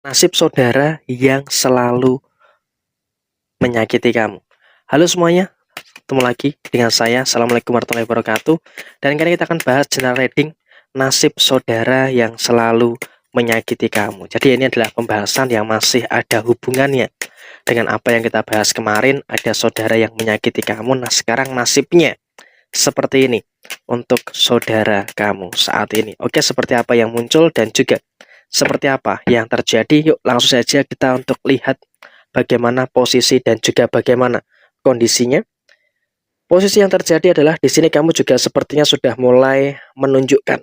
Nasib saudara yang selalu menyakiti kamu. Halo semuanya, ketemu lagi dengan saya. Assalamualaikum warahmatullahi wabarakatuh. Dan kali ini kita akan bahas general reading nasib saudara yang selalu menyakiti kamu. Jadi ini adalah pembahasan yang masih ada hubungannya dengan apa yang kita bahas kemarin. Ada saudara yang menyakiti kamu. Nah sekarang nasibnya seperti ini untuk saudara kamu saat ini. Oke, seperti apa yang muncul dan juga seperti apa yang terjadi. Yuk langsung saja kita untuk lihat bagaimana posisi dan juga bagaimana kondisinya. Posisi yang terjadi adalah di sini kamu juga sepertinya sudah mulai menunjukkan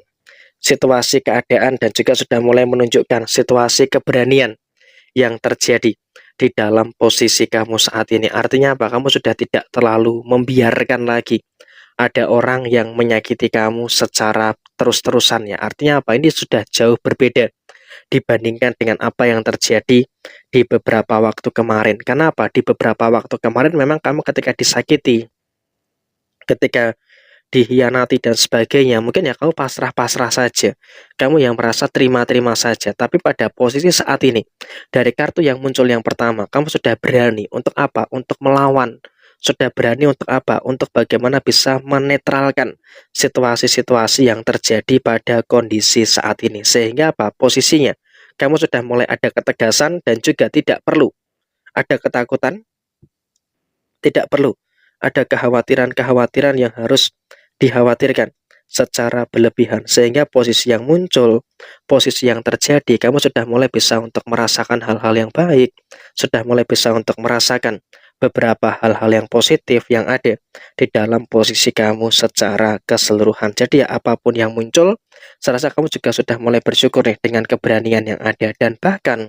situasi keadaan dan juga sudah mulai menunjukkan situasi keberanian yang terjadi di dalam posisi kamu saat ini. Artinya apa? Kamu sudah tidak terlalu membiarkan lagi ada orang yang menyakiti kamu secara terus-terusan ya. Artinya apa? Ini sudah jauh berbeda dibandingkan dengan apa yang terjadi di beberapa waktu kemarin. Kenapa? Di beberapa waktu kemarin memang kamu ketika disakiti, ketika dihianati dan sebagainya, mungkin ya kamu pasrah-pasrah saja. Kamu yang merasa terima-terima saja. Tapi pada posisi saat ini, dari kartu yang muncul yang pertama, kamu sudah berani untuk apa? Untuk melawan. Sudah berani untuk apa? Untuk bagaimana bisa menetralkan situasi-situasi yang terjadi pada kondisi saat ini. Sehingga apa? Posisinya, kamu sudah mulai ada ketegasan dan juga tidak perlu ada ketakutan, tidak perlu ada kekhawatiran-kekhawatiran yang harus dikhawatirkan secara berlebihan, sehingga posisi yang muncul, posisi yang terjadi, kamu sudah mulai bisa untuk merasakan hal-hal yang baik, sudah mulai bisa untuk merasakan beberapa hal-hal yang positif yang ada di dalam posisi kamu secara keseluruhan. Jadi ya apapun yang muncul, saya rasa kamu juga sudah mulai bersyukur nih dengan keberanian yang ada. Dan bahkan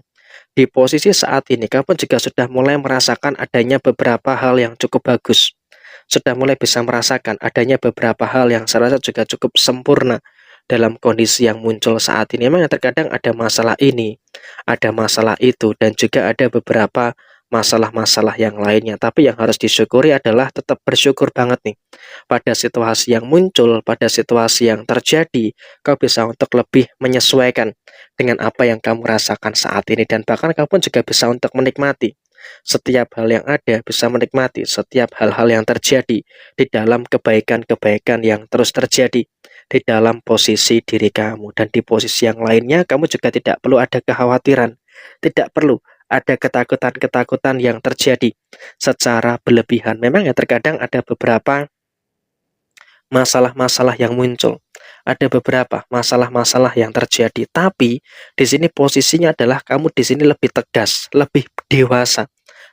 di posisi saat ini kamu juga sudah mulai merasakan adanya beberapa hal yang cukup bagus, sudah mulai bisa merasakan adanya beberapa hal yang saya rasa juga cukup sempurna dalam kondisi yang muncul saat ini. Memang terkadang ada masalah ini, ada masalah itu, dan juga ada beberapa masalah-masalah yang lainnya. Tapi yang harus disyukuri adalah tetap bersyukur banget nih pada situasi yang muncul, pada situasi yang terjadi. Kau bisa untuk lebih menyesuaikan dengan apa yang kamu rasakan saat ini, dan bahkan kamu pun juga bisa untuk menikmati setiap hal yang ada, bisa menikmati setiap hal-hal yang terjadi di dalam kebaikan-kebaikan yang terus terjadi di dalam posisi diri kamu. Dan di posisi yang lainnya kamu juga tidak perlu ada kekhawatiran, tidak perlu ada ketakutan-ketakutan yang terjadi secara berlebihan. Memang ya terkadang ada beberapa masalah-masalah yang muncul, ada beberapa masalah-masalah yang terjadi, tapi di sini posisinya adalah kamu di sini lebih tegas, lebih dewasa,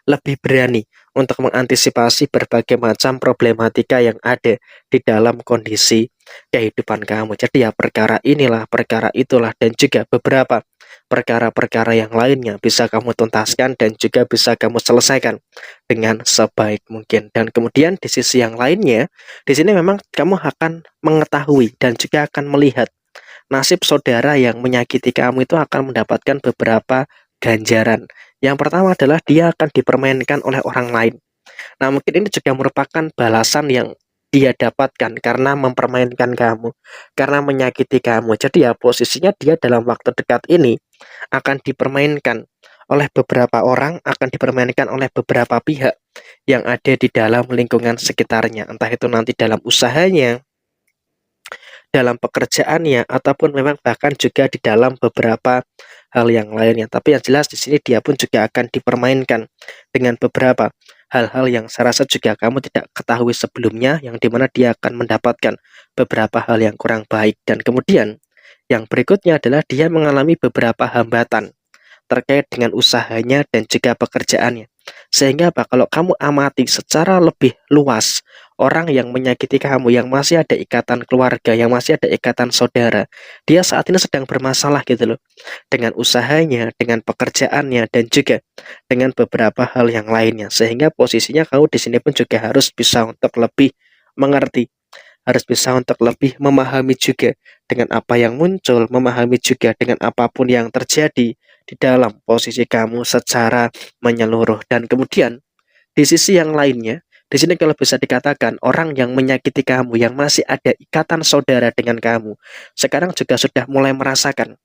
lebih berani untuk mengantisipasi berbagai macam problematika yang ada di dalam kondisi kehidupan kamu. Jadi ya perkara inilah, perkara itulah, dan juga beberapa perkara-perkara yang lainnya bisa kamu tuntaskan dan juga bisa kamu selesaikan dengan sebaik mungkin. Dan kemudian di sisi yang lainnya, di sini memang kamu akan mengetahui dan juga akan melihat nasib saudara yang menyakiti kamu itu akan mendapatkan beberapa ganjaran. Yang pertama adalah dia akan dipermainkan oleh orang lain. Nah, mungkin ini juga merupakan balasan yang dia dapatkan karena mempermainkan kamu, karena menyakiti kamu. Jadi ya posisinya dia dalam waktu dekat ini akan dipermainkan oleh beberapa orang, akan dipermainkan oleh beberapa pihak yang ada di dalam lingkungan sekitarnya. Entah itu nanti dalam usahanya, dalam pekerjaannya, ataupun memang bahkan juga di dalam beberapa hal yang lainnya. Tapi yang jelas di sini dia pun juga akan dipermainkan dengan beberapa hal-hal yang saya rasa juga kamu tidak ketahui sebelumnya, yang dimana dia akan mendapatkan beberapa hal yang kurang baik. Dan kemudian yang berikutnya adalah dia mengalami beberapa hambatan terkait dengan usahanya dan juga pekerjaannya. Sehingga apa? Kalau kamu amati secara lebih luas, orang yang menyakiti kamu, yang masih ada ikatan keluarga, yang masih ada ikatan saudara, dia saat ini sedang bermasalah gitu loh, dengan usahanya, dengan pekerjaannya, dan juga dengan beberapa hal yang lainnya. Sehingga posisinya kamu di sini pun juga harus bisa untuk lebih mengerti, harus bisa untuk lebih memahami juga dengan apa yang muncul, memahami juga dengan apapun yang terjadi di dalam posisi kamu secara menyeluruh. Dan kemudian di sisi yang lainnya, di sini kalau bisa dikatakan orang yang menyakiti kamu, yang masih ada ikatan saudara dengan kamu, sekarang juga sudah mulai merasakan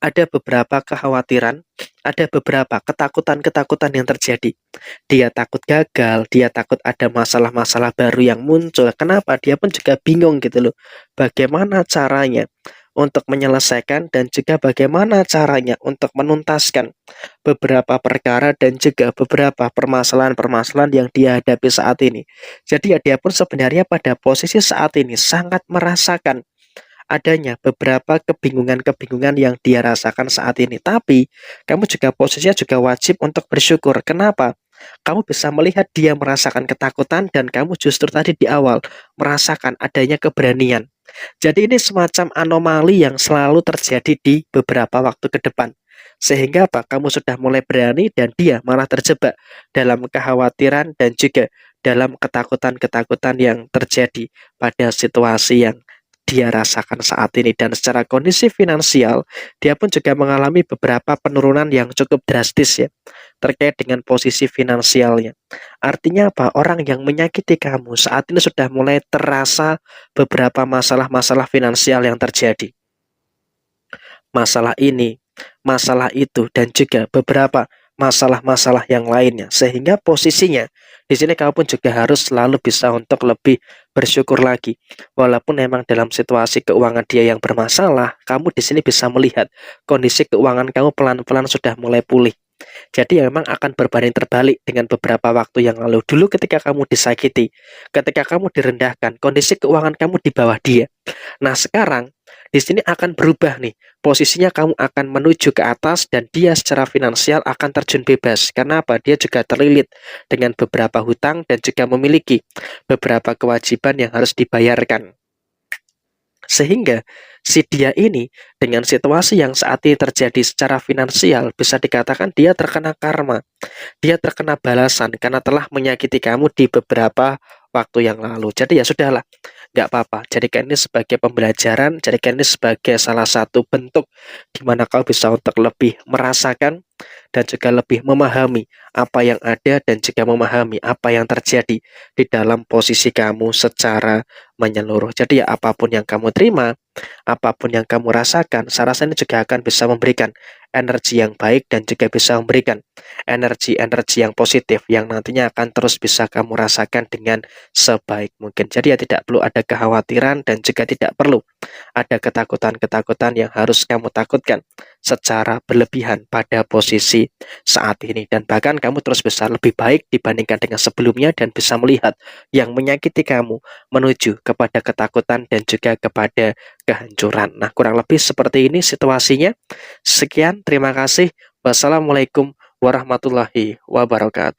ada beberapa kekhawatiran, ada beberapa ketakutan-ketakutan yang terjadi. Dia takut gagal, dia takut ada masalah-masalah baru yang muncul. Kenapa? Dia pun juga bingung gitu loh. Bagaimana caranya untuk menyelesaikan dan juga bagaimana caranya untuk menuntaskan beberapa perkara dan juga beberapa permasalahan-permasalahan yang dia hadapi saat ini. Jadi ya dia pun sebenarnya pada posisi saat ini sangat merasakan adanya beberapa kebingungan-kebingungan yang dia rasakan saat ini. Tapi, kamu juga posisinya juga wajib untuk bersyukur. Kenapa? Kamu bisa melihat dia merasakan ketakutan dan kamu justru tadi di awal merasakan adanya keberanian. Jadi ini semacam anomali yang selalu terjadi di beberapa waktu ke depan. Sehingga apa? Kamu sudah mulai berani dan dia malah terjebak dalam kekhawatiran dan juga dalam ketakutan-ketakutan yang terjadi pada situasi yang dia rasakan saat ini. Dan secara kondisi finansial dia pun juga mengalami beberapa penurunan yang cukup drastis ya terkait dengan posisi finansialnya. Artinya apa? Orang yang menyakiti kamu saat ini sudah mulai terasa beberapa masalah-masalah finansial yang terjadi. Masalah ini, masalah itu, dan juga beberapa masalah-masalah yang lainnya. Sehingga posisinya di sini kamu pun juga harus selalu bisa untuk lebih bersyukur lagi. Walaupun memang dalam situasi keuangan dia yang bermasalah, kamu di sini bisa melihat kondisi keuangan kamu pelan-pelan sudah mulai pulih. Jadi ya memang akan berbanding terbalik dengan beberapa waktu yang lalu. Dulu ketika kamu disakiti, ketika kamu direndahkan, kondisi keuangan kamu di bawah dia. Nah, sekarang di sini akan berubah nih. Posisinya kamu akan menuju ke atas dan dia secara finansial akan terjun bebas. Karena apa? Dia juga terlilit dengan beberapa hutang dan juga memiliki beberapa kewajiban yang harus dibayarkan. Sehingga si dia ini dengan situasi yang saat ini terjadi secara finansial bisa dikatakan dia terkena karma. Dia terkena balasan karena telah menyakiti kamu di beberapa waktu yang lalu. Jadi ya sudahlah, nggak apa-apa. Jadikan ini sebagai pembelajaran, jadikan ini sebagai salah satu bentuk di mana kau bisa untuk lebih merasakan dan juga lebih memahami apa yang ada dan juga memahami apa yang terjadi di dalam posisi kamu secara menyeluruh. Jadi ya apapun yang kamu terima, apapun yang kamu rasakan, saya rasa ini juga akan bisa memberikan energi yang baik dan juga bisa memberikan energi-energi yang positif yang nantinya akan terus bisa kamu rasakan dengan sebaik mungkin. Jadi ya tidak perlu ada kekhawatiran dan juga tidak perlu ada ketakutan-ketakutan yang harus kamu takutkan secara berlebihan pada posisi saat ini. Dan bahkan kamu terus bisa lebih baik dibandingkan dengan sebelumnya dan bisa melihat yang menyakiti kamu menuju kepada ketakutan dan juga kepada kehancuran. Nah, kurang lebih seperti ini situasinya. Sekian, terima kasih. Wassalamualaikum warahmatullahi wabarakatuh.